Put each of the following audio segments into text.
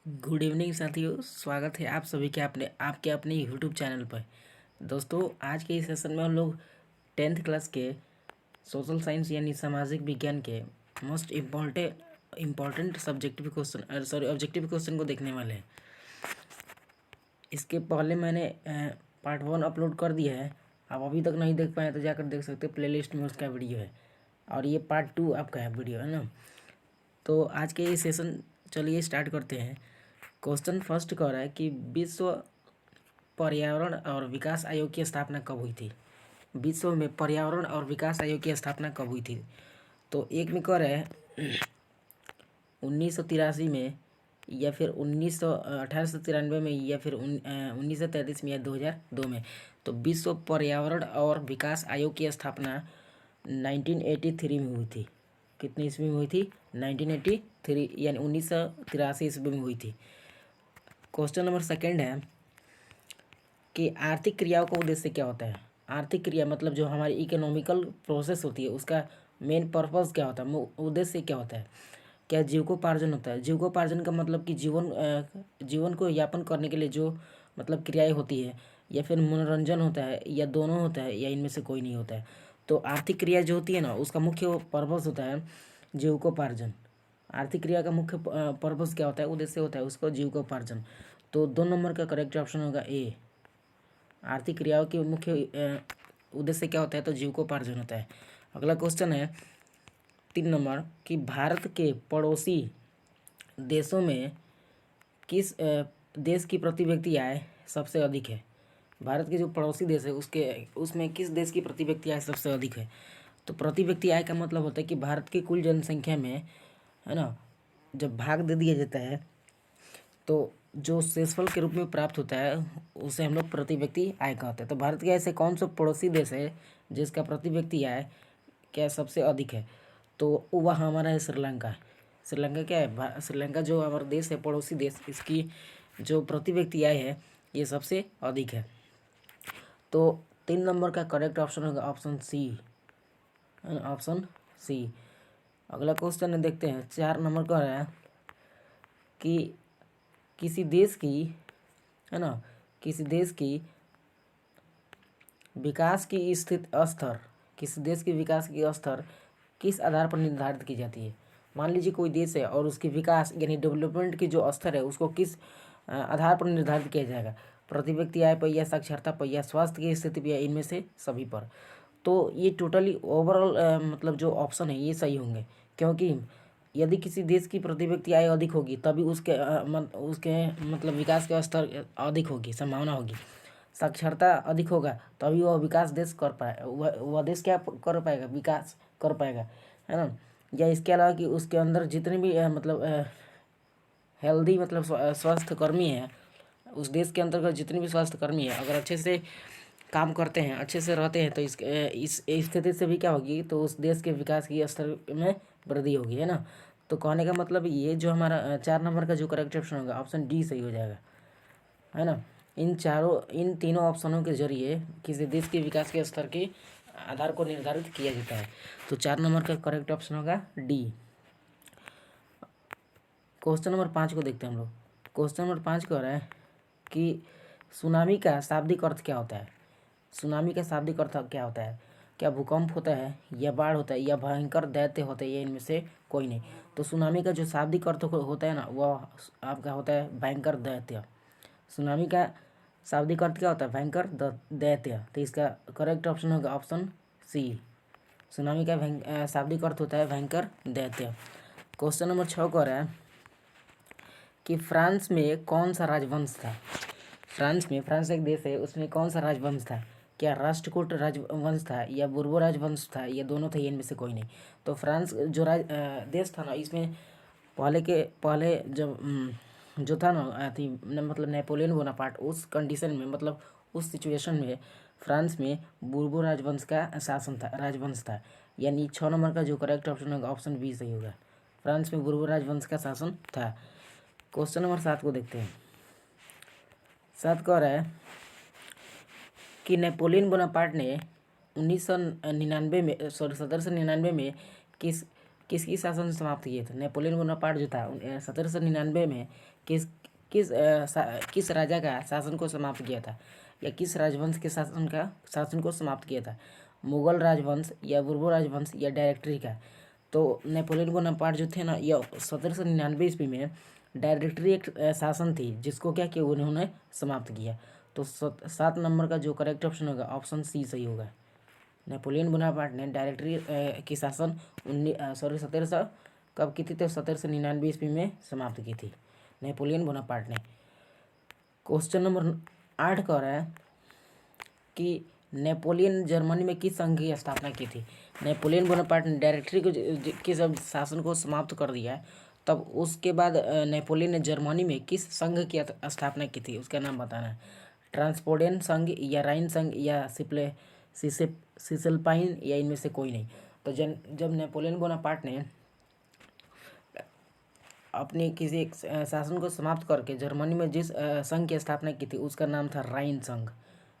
Good evening साथियों, स्वागत है आप सभी के आपके अपने यूट्यूब चैनल पर। दोस्तों, आज के इस सेशन में हम लोग 10th क्लास के सोशल साइंस यानी सामाजिक विज्ञान के मोस्ट इम्पॉर्टेंट ऑब्जेक्टिव क्वेश्चन को देखने वाले हैं। इसके पहले मैंने पार्ट 1 अपलोड कर दिया है। आप अभी तक नहीं देख पाए तो जाकर देख सकते हैं, प्लेलिस्ट में उसका वीडियो है। और ये पार्ट 2 आपका है वीडियो, है ना। तो आज के ये सेशन चलिए स्टार्ट करते हैं। क्वेश्चन फर्स्ट कह रहा है कि विश्व पर्यावरण और विकास आयोग की स्थापना कब हुई थी। विश्व में पर्यावरण और विकास आयोग की स्थापना कब हुई थी। तो एक में कह रहा है 1983 में, या फिर 1893 में, या फिर 1933 में, या 2002 में। तो विश्व पर्यावरण और विकास आयोग की स्थापना 1983 में हुई थी। कितनी ईस्वी में हुई थी? 1983 यानी 1983 ईस्वी में हुई थी। क्वेश्चन नंबर सेकंड है कि आर्थिक क्रियाओं का उद्देश्य क्या होता है। आर्थिक क्रिया मतलब जो हमारी इकोनॉमिकल प्रोसेस होती है, उसका मेन पर्पस क्या होता है, उद्देश्य क्या होता है। क्या जीविकोपार्जन होता है? जीविकोपार्जन का मतलब कि जीवन को यापन करने के लिए जो मतलब क्रियाएं होती है, या फिर मनोरंजन होता है, या दोनों होता है, या इनमें से कोई नहीं होता है। तो आर्थिक क्रिया जो होती है ना, उसका मुख्य पर्पस होता है जीविकोपार्जन। आर्थिक क्रिया का मुख्य पर्पस क्या होता है, उद्देश्य होता है उसको जीविकोपार्जन। तो 2 नंबर का करेक्ट ऑप्शन होगा ए। आर्थिक क्रियाओं के मुख्य उद्देश्य क्या होता है, तो जीविकोपार्जन होता है। अगला क्वेश्चन है 3 नंबर कि भारत के पड़ोसी देशों में किस देश की प्रति व्यक्ति आय सबसे अधिक है। भारत के जो पड़ोसी देश है उसमें किस देश की प्रति व्यक्ति आय सबसे अधिक है। तो प्रति व्यक्ति आय का मतलब होता है कि भारत की कुल जनसंख्या में, है ना, जब भाग दे दिया जाता है तो जो शेषफल के रूप में प्राप्त होता है उसे हम लोग प्रति व्यक्ति आय कहते हैं। तो भारत के ऐसे कौन सा पड़ोसी देश है जिसका प्रति व्यक्ति आय क्या सबसे अधिक है। तो वह हमारा है श्रीलंका। श्रीलंका क्या है? श्रीलंका जो हमारा देश है, पड़ोसी देश, इसकी जो प्रति व्यक्ति आय है ये सबसे अधिक है। तो 3 नंबर का करेक्ट ऑप्शन होगा ऑप्शन सी, ऑप्शन सी। अगला क्वेश्चन देखते हैं 4 नंबर का है कि किसी देश की, है ना, किसी देश की विकास की स्तर किसी देश की विकास की स्तर किस आधार पर निर्धारित की जाती है। मान लीजिए कोई देश है और उसकी विकास यानी डेवलपमेंट की जो स्तर है उसको किस आधार पर निर्धारित किया जाएगा। प्रति व्यक्ति आय पर, या साक्षरता पर, या स्वास्थ्य की स्थिति पर, या इनमें से सभी पर। तो ये टोटली ओवरऑल मतलब जो ऑप्शन है ये सही होंगे, क्योंकि यदि किसी देश की प्रति व्यक्ति आय अधिक होगी तभी उसके मतलब विकास का स्तर अधिक होगी, संभावना होगी। साक्षरता अधिक होगा तभी वह विकास देश कर पाए, वह देश क्या कर पाएगा, विकास कर पाएगा, है ना। या इसके अलावा कि उसके अंदर जितने भी मतलब हेल्दी मतलब स्वास्थ्य कर्मी हैं, उस देश के अंतर्गत जितने भी स्वास्थ्य कर्मी हैं अगर अच्छे से काम करते हैं, अच्छे से रहते हैं, तो इस स्थिति से भी क्या होगी, तो उस देश के विकास की स्तर में वृद्धि होगी, है ना। तो कहने का मतलब ये जो हमारा 4 नंबर का जो करेक्ट ऑप्शन होगा ऑप्शन डी सही हो जाएगा, है ना। इन तीनों ऑप्शनों के जरिए किसी देश के विकास के स्तर के आधार को निर्धारित किया जाता है। तो 4 नंबर का करेक्ट ऑप्शन होगा डी। क्वेश्चन नंबर 5 को देखते हैं हम लोग। क्वेश्चन नंबर 5 कह रहा है कि सुनामी का शाब्दिक अर्थ क्या होता है। सुनामी का शाब्दिक अर्थ क्या होता है? क्या भूकंप होता है, या बाढ़ होता है, या भयंकर दैत्य होता है, या इनमें से कोई नहीं। तो सुनामी का जो शाब्दिक अर्थ होता है ना, वह आपका होता है भयंकर दैत्य। सुनामी का शाब्दिक अर्थ क्या होता है? भयंकर दैत्य। तो इसका करेक्ट ऑप्शन होगा ऑप्शन सी। सुनामी का शाब्दिक अर्थ होता है भयंकर दैत्य। क्वेश्चन नंबर 6 कह रहा है कि फ्रांस में कौन सा राजवंश था। फ्रांस एक देश है, उसमें कौन सा राजवंश था। क्या राष्ट्रकूट राजवंश था, या बुर्बो राजवंश था, या दोनों थे, इनमें से कोई नहीं। तो फ्रांस जो देश था ना, इसमें पहले जब जो था ना मतलब नेपोलियन बोनापार्ट, उस कंडीशन में मतलब उस सिचुएशन में फ्रांस में बुर्बो राजवंश का शासन था, राजवंश था। यानी 6 नंबर का जो करेक्ट ऑप्शन होगा ऑप्शन बी सही होगा। फ्रांस में बुर्बो राजवंश का शासन था। क्वेश्चन नंबर 7 को देखते हैं। 7 कह रहा है कि नेपोलियन बोनापार्ट ने 1799 में किस किसकी शासन से समाप्त किए थे? नेपोलियन बोनापार्ट जो था 1799 में किस राजा का शासन को समाप्त किया था, या किस राजवंश के शासन को समाप्त किया था? मुगल राजवंश या बुर्बो राजवंश या डायरेक्टरी का? तो नेपोलियन बोनापार्ट जो थे ना, यह 1799 ईस्वी में डायरेक्टरी एक शासन थी जिसको क्या किया, उन्होंने समाप्त किया। तो 7 नंबर का जो करेक्ट ऑप्शन होगा ऑप्शन सी सही होगा। नेपोलियन बोनापार्ट ने डायरेक्टरी की शासन 1700 कब की थी? तो 1799 ईस्वी में समाप्त की थी नेपोलियन बोनापार्ट ने। क्वेश्चन नंबर 8 कह रहा है कि नेपोलियन जर्मनी में किस संघ की स्थापना की थी? नेपोलियन बोनापार्ट ने डायरेक्टरी के जब शासन को समाप्त कर दिया, तब उसके बाद नेपोलियन ने जर्मनी में किस संघ की स्थापना की थी? उसका नाम बताना है। ट्रांसपोर्टेन संघ या राइन संघ या सिसलपाइन या इनमें से कोई नहीं। तो जब नेपोलियन बोनापार्ट ने अपने किसी एक शासन को समाप्त करके जर्मनी में जिस संघ की स्थापना की थी उसका नाम था राइन संघ,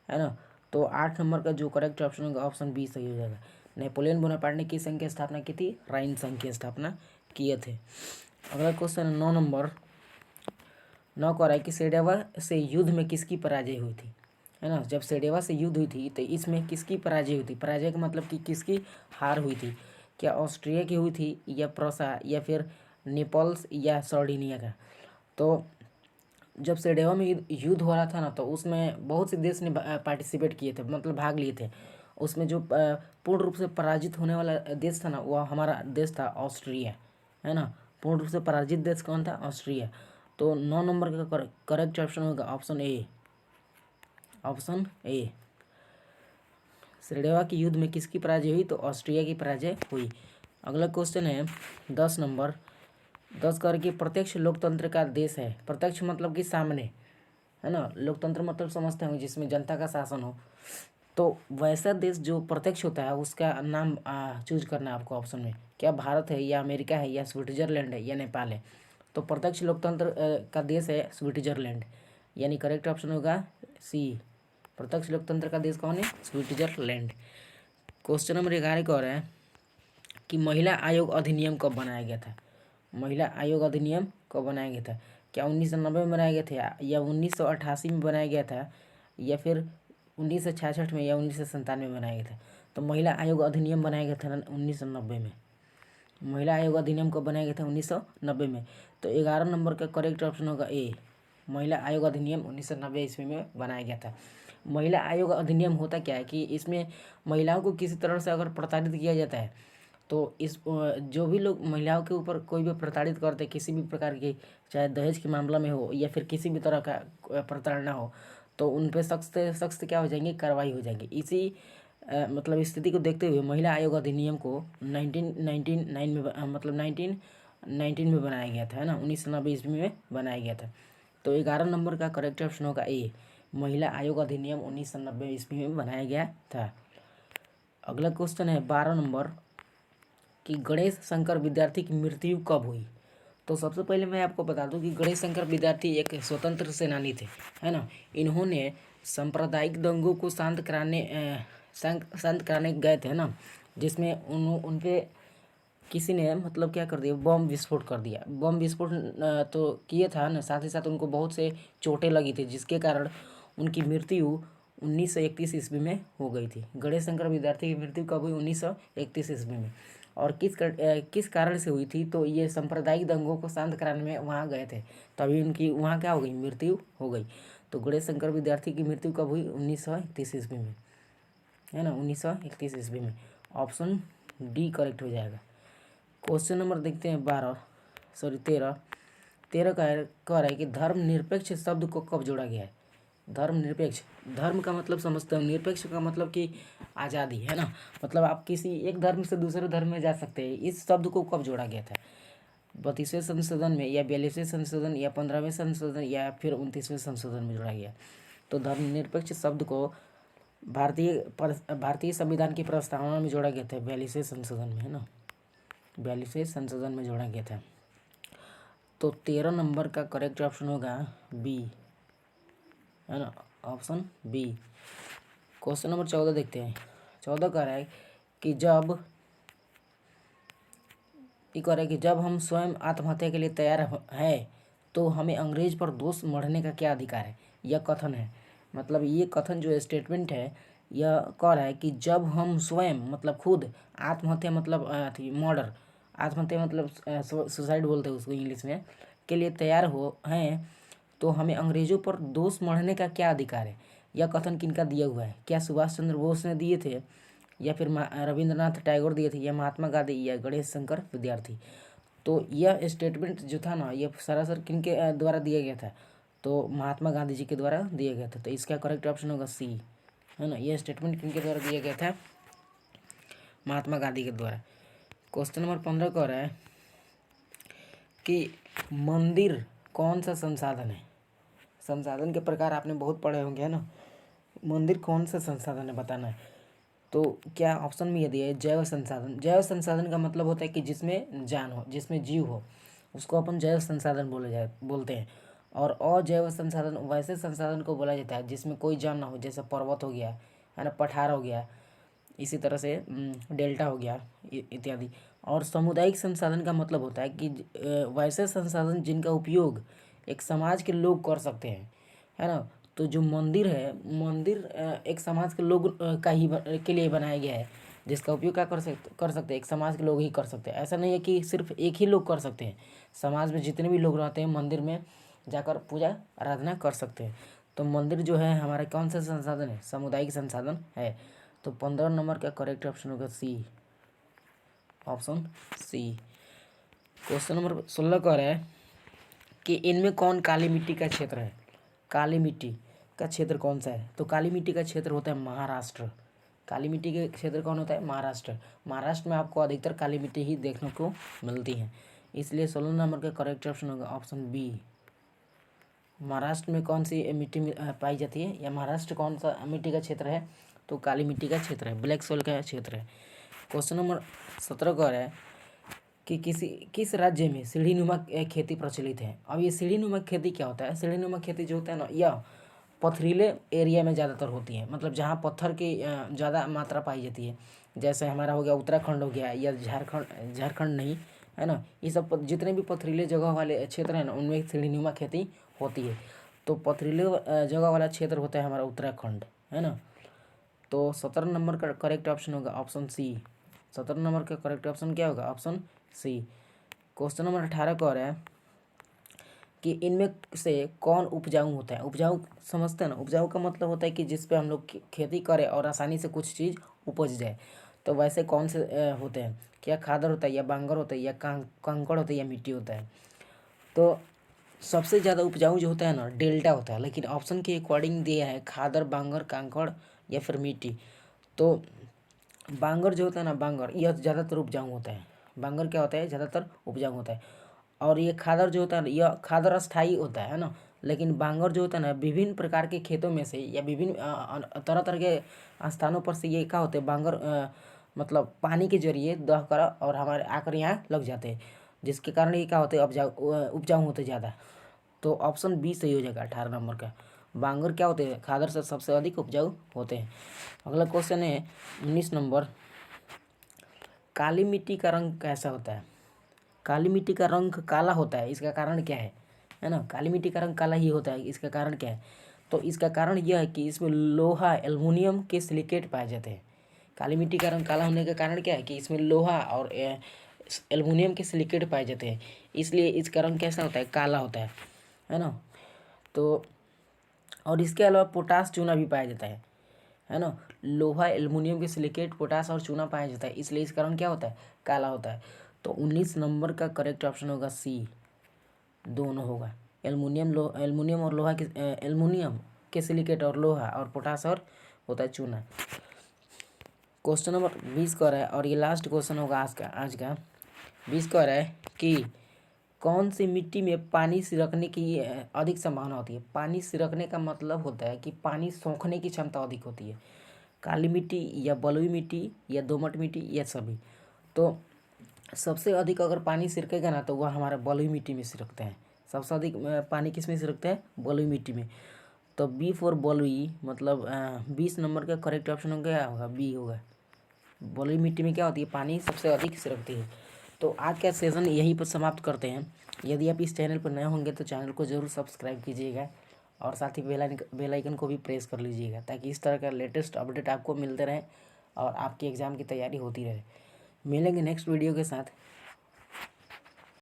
है ना। तो 8 नंबर का जो करेक्ट ऑप्शन होगा ऑप्शन बी सही हो जाएगा। नेपोलियन बोनापार्ट ने किस संघ की स्थापना की थी? राइन संघ की स्थापना किए थे। अगला क्वेश्चन 9 नंबर 9 कह रहा है कि सेडेवा से युद्ध में किसकी पराजय हुई थी, है ना। जब सेडेवा से युद्ध हुई थी तो इसमें किसकी पराजय हुई थी? पराजय का मतलब कि किसकी हार हुई थी? क्या ऑस्ट्रिया की हुई थी, या प्रोसा, या फिर नेपल्स, या सर्डिनिया का? तो जब सेडेवा में युद्ध हो रहा था ना, तो उसमें बहुत से देश ने पार्टिसिपेट किए थे, मतलब भाग लिए थे। उसमें जो पूर्ण रूप से पराजित होने वाला देश था ना, वह हमारा देश था ऑस्ट्रिया, है ना। पूर्ण रूप से पराजित देश कौन था? ऑस्ट्रिया। तो 9 नंबर का करेक्ट ऑप्शन होगा ऑप्शन ए। ऑप्शन ए, सेडेवा के युद्ध में किसकी पराजय हुई? तो ऑस्ट्रिया की पराजय हुई। अगला क्वेश्चन है 10 नंबर 10 करके प्रत्यक्ष लोकतंत्र का देश है। प्रत्यक्ष मतलब कि सामने, है ना। लोकतंत्र मतलब समझते होंगे जिसमें जनता का शासन हो। तो वैसा देश जो प्रत्यक्ष होता है उसका नाम चूज करना है आपको ऑप्शन में। क्या भारत है, या अमेरिका है, या स्विट्जरलैंड है, या नेपाल है? तो प्रत्यक्ष लोकतंत्र का देश है स्विट्जरलैंड, यानी करेक्ट ऑप्शन होगा सी। प्रत्यक्ष लोकतंत्र का देश कौन है? स्विट्जरलैंड। क्वेश्चन नंबर 11 कह रहा है कि महिला आयोग अधिनियम कब बनाया गया था? महिला आयोग अधिनियम कब बनाया गया था? क्या 1990 में बनाया गया था, या 1988 में बनाया गया था, या फिर 1966 में, या 1997 में बनाया गया था? तो महिला आयोग अधिनियम बनाया गया था 1990 में। महिला आयोग अधिनियम कब बनाया गया था? 1990 में। तो 11 नंबर का करेक्ट ऑप्शन होगा ए। महिला आयोग अधिनियम 1990 ईस्वी में बनाया गया था। महिला आयोग अधिनियम होता क्या है कि इसमें महिलाओं को किसी तरह से अगर प्रताड़ित किया जाता है, तो इस जो भी लोग महिलाओं के ऊपर कोई भी प्रताड़ित करते किसी भी प्रकार की, चाहे दहेज के मामला में हो या फिर किसी भी तरह का प्रताड़ना हो, तो उन पर सख्त सख्त क्या हो जाएंगे? कार्रवाई हो जाएगी। इसी मतलब स्थिति को देखते हुए महिला आयोग अधिनियम को 1999 में मतलब 1919 में बनाया गया था, है ना। 1990 ईस्वी में बनाया गया था। तो 11 नंबर का करेक्ट ऑप्शन होगा ए। महिला आयोग अधिनियम 1990 ईस्वी में बनाया गया था। अगला क्वेश्चन है 12 नंबर कि गणेश शंकर विद्यार्थी की मृत्यु कब हुई? तो सबसे पहले मैं आपको बता दूं कि गणेश शंकर विद्यार्थी एक स्वतंत्र सेनानी थे, है ना। इन्होंने सांप्रदायिक दंगों को शांत कराने गए थे ना, जिसमें उनके किसी ने मतलब क्या कर दिया? बम विस्फोट कर दिया। बम विस्फोट तो किए था ना, साथ ही साथ उनको बहुत से चोटें लगी थी, जिसके कारण उनकी मृत्यु 1931 ईस्वी में हो गई थी। गणेश शंकर विद्यार्थी की मृत्यु कब हुई? 1931 ईस्वी में। और किस कारण से हुई थी? तो ये सांप्रदायिक दंगों को शांत कराने में वहाँ गए थे, तभी उनकी वहाँ क्या हो गई? मृत्यु हो गई। तो गणेश शंकर विद्यार्थी की मृत्यु कब हुई? 1931 ईस्वी में, है ना। 1931 ईस्वी में। ऑप्शन डी करेक्ट हो जाएगा। क्वेश्चन नंबर देखते हैं 13 कह रहा है कि धर्मनिरपेक्ष शब्द को कब जोड़ा गया है? धर्मनिरपेक्ष, धर्म का मतलब समझते हो, निरपेक्ष का मतलब कि आज़ादी, है ना। मतलब आप किसी एक धर्म से दूसरे धर्म में जा सकते हैं। इस शब्द को कब जोड़ा गया था? 32वें संशोधन में, या 42वें संशोधन, या 15वें संशोधन, या फिर 29वें संशोधन में जोड़ा गया? तो धर्मनिरपेक्ष शब्द को भारतीय संविधान की प्रस्तावना में जोड़ा गया था 42वें संशोधन में, है ना। 42वें संशोधन में जोड़ा गया था। तो 13 नंबर का करेक्ट ऑप्शन होगा बी, है ना। Option B. क्वेश्चन नंबर 14 देखते हैं। 14 कह रहा है कि जब ये कह रहा है कि जब हम स्वयं आत्महत्या के लिए तैयार हैं तो हमें अंग्रेज पर दोष मढ़ने का क्या अधिकार है। यह कथन है, मतलब ये कथन जो स्टेटमेंट है यह कह रहा है कि जब हम स्वयं मतलब खुद आत्महत्या मतलब मर्डर, आत्महत्या मतलब सुसाइड बोलते हैं उसको इंग्लिश में, के लिए तैयार हो हैं तो हमें अंग्रेजों पर दोष मढ़ने का क्या अधिकार है। यह कथन किनका दिया हुआ है, क्या सुभाष चंद्र बोस ने दिए थे या फिर रविंद्रनाथ टैगोर दिए थे या महात्मा गांधी या गणेश शंकर विद्यार्थी। तो यह स्टेटमेंट जो था ना यह सरासर किनके द्वारा दिया गया था, तो महात्मा गांधी जी के द्वारा दिया गया था। तो इसका करेक्ट ऑप्शन होगा सी, है ना। यह स्टेटमेंट किनके द्वारा दिया गया था, महात्मा गांधी के द्वारा। क्वेश्चन नंबर 15 कह रहा है कि मंदिर कौन सा संसाधन है। संसाधन के प्रकार आपने बहुत पढ़े होंगे, है ना। मंदिर कौन सा संसाधन है बताना है। तो क्या ऑप्शन में यदि है जैव संसाधन। जैव संसाधन का मतलब होता है कि जिसमें जान हो, जिसमें जीव हो, उसको अपन जैव संसाधन बोलते हैं। और अजैव संसाधन वैसे संसाधन को बोला जाता है जिसमें कोई जान ना हो, जैसे पर्वत हो गया, है ना, पठार हो गया, इसी तरह से डेल्टा हो गया इत्यादि। और सामुदायिक संसाधन का मतलब होता है कि वैसे संसाधन जिनका उपयोग एक समाज के लोग कर सकते हैं, है ना। तो जो मंदिर है, मंदिर एक समाज के लोग के लिए बनाया गया है, जिसका उपयोग क्या कर सकते हैं, एक समाज के लोग ही कर सकते हैं। ऐसा नहीं है कि सिर्फ एक ही लोग कर सकते हैं, समाज में जितने भी लोग रहते हैं मंदिर में जाकर पूजा आराधना कर सकते हैं। तो मंदिर जो है हमारा कौन सा संसाधन है, सामुदायिक संसाधन है। तो 15 नंबर का करेक्ट ऑप्शन होगा सी, ऑप्शन सी। क्वेश्चन नंबर 16 कह रहा है कि इनमें कौन काली मिट्टी का क्षेत्र है। काली मिट्टी का क्षेत्र कौन सा है, तो काली मिट्टी का क्षेत्र होता है महाराष्ट्र। काली मिट्टी के क्षेत्र कौन होता है, महाराष्ट्र। महाराष्ट्र में आपको अधिकतर काली मिट्टी ही देखने को मिलती है, इसलिए 16 नंबर का करेक्ट ऑप्शन होगा ऑप्शन बी। महाराष्ट्र में कौन सी मिट्टी पाई जाती है, या महाराष्ट्र कौन सा मिट्टी का क्षेत्र है, तो काली मिट्टी का क्षेत्र है, ब्लैक सोइल का क्षेत्र है। क्वेश्चन नंबर 17 कह रहा है कि किस राज्य में सीढ़ीनुमा खेती प्रचलित है। अब ये सीढ़ीनुमा खेती क्या होता है, सीढ़ीनुमा खेती जो होता है ना यह पथरीले एरिया में ज़्यादातर होती है, मतलब जहाँ पत्थर की ज़्यादा मात्रा पाई जाती है। जैसे हमारा हो गया उत्तराखंड हो गया, या झारखंड नहीं, है ना। ये सब जितने भी पथरीले जगह वाले क्षेत्र हैं ना उनमें सीढ़ीनुमा खेती होती है। तो पथरीले जगह वाला क्षेत्र होता है हमारा उत्तराखंड, है ना। तो 17 नंबर का करेक्ट ऑप्शन होगा ऑप्शन सी। 17 नंबर का करेक्ट ऑप्शन क्या होगा, ऑप्शन सी। क्वेश्चन नंबर 18 कह रहा है कि इनमें से कौन उपजाऊ होता है। उपजाऊ समझते हैं ना, उपजाऊ का मतलब होता है कि जिस पे हम लोग खेती करें और आसानी से कुछ चीज़ उपज जाए। तो वैसे कौन से होते हैं, क्या खादर होता है, या बांगर होता है, या कंकड़ होता है, या मिट्टी होता है। तो सबसे ज़्यादा उपजाऊ जो होता है ना डेल्टा होता है, लेकिन ऑप्शन के अकॉर्डिंग दिया है खादर, बांगर, कंकड़ या फिर मिट्टी। तो बांगर जो होता है ना, बांगर यह ज़्यादातर उपजाऊ होता है। बांगर क्या होता है, ज़्यादातर उपजाऊ होता है। और ये खादर जो होता है ना यह खादर अस्थाई होता है ना। लेकिन बांगर जो होता है ना विभिन्न प्रकार के खेतों में से या विभिन्न तरह तरह के स्थानों पर से ये क्या होते हैं बांगर मतलब पानी के जरिए दह कर और हमारे आकर यहाँ लग जाते हैं, जिसके कारण ये क्या होते हैं उपजाऊ होते ज़्यादा। तो ऑप्शन बी सही हो जाएगा 18 नंबर का। बांगर क्या होते हैं, खादर से सबसे अधिक उपजाऊ होते हैं। अगला क्वेश्चन है 19 नंबर, काली मिट्टी का रंग कैसा होता है। काली मिट्टी का रंग काला होता है, इसका कारण क्या है ना। काली मिट्टी का रंग काला ही होता है, इसका कारण क्या है, तो इसका कारण यह है कि इसमें लोहा, एल्युमिनियम के सिलिकेट पाए जाते हैं। काली मिट्टी का रंग काला होने का कारण क्या है कि इसमें लोहा और एल्युमिनियम के सिलिकेट पाए जाते हैं, इसलिए इसका रंग कैसा होता है, काला होता है ना। तो और इसके अलावा पोटास चूना भी पाया जाता है ना। लोहा, एल्युमिनियम के सिलिकेट, पोटास और चूना पाया जाता है, इसलिए इसका रंग क्या होता है, काला होता है। तो 19 नंबर का करेक्ट ऑप्शन होगा सी, दोनों होगा। एल्युमिनियम और लोहा के एल्युमिनियम के सिलिकेट और लोहा, और पोटास और होता है चूना। क्वेश्चन नंबर 20 कह रहा है, और ये लास्ट क्वेश्चन होगा आज का 20 कह रहा है कि कौन सी मिट्टी में पानी सिरकने की अधिक संभावना होती है। पानी सिरकने का मतलब होता है कि पानी सोखने की क्षमता अधिक होती है। काली मिट्टी या बलुई मिट्टी या दोमट मिट्टी या सभी। तो सबसे अधिक अगर पानी सिरकेगा ना तो वह हमारा बलुई मिट्टी में सिरकते हैं। सबसे अधिक पानी किस में सिरकते हैं, बलुई मिट्टी में। तो बी फॉर बलुई, मतलब 20 नंबर का करेक्ट ऑप्शन क्या होगा, बी होगा। बलुई मिट्टी में क्या होती है, पानी सबसे अधिक सिरकती है। तो आज का सेशन यहीं पर समाप्त करते हैं। यदि आप इस चैनल पर नए होंगे तो चैनल को ज़रूर सब्सक्राइब कीजिएगा और साथ ही बेल आइकन को भी प्रेस कर लीजिएगा, ताकि इस तरह का लेटेस्ट अपडेट आपको मिलते रहे और आपकी एग्ज़ाम की तैयारी होती रहे। मिलेंगे नेक्स्ट वीडियो के साथ।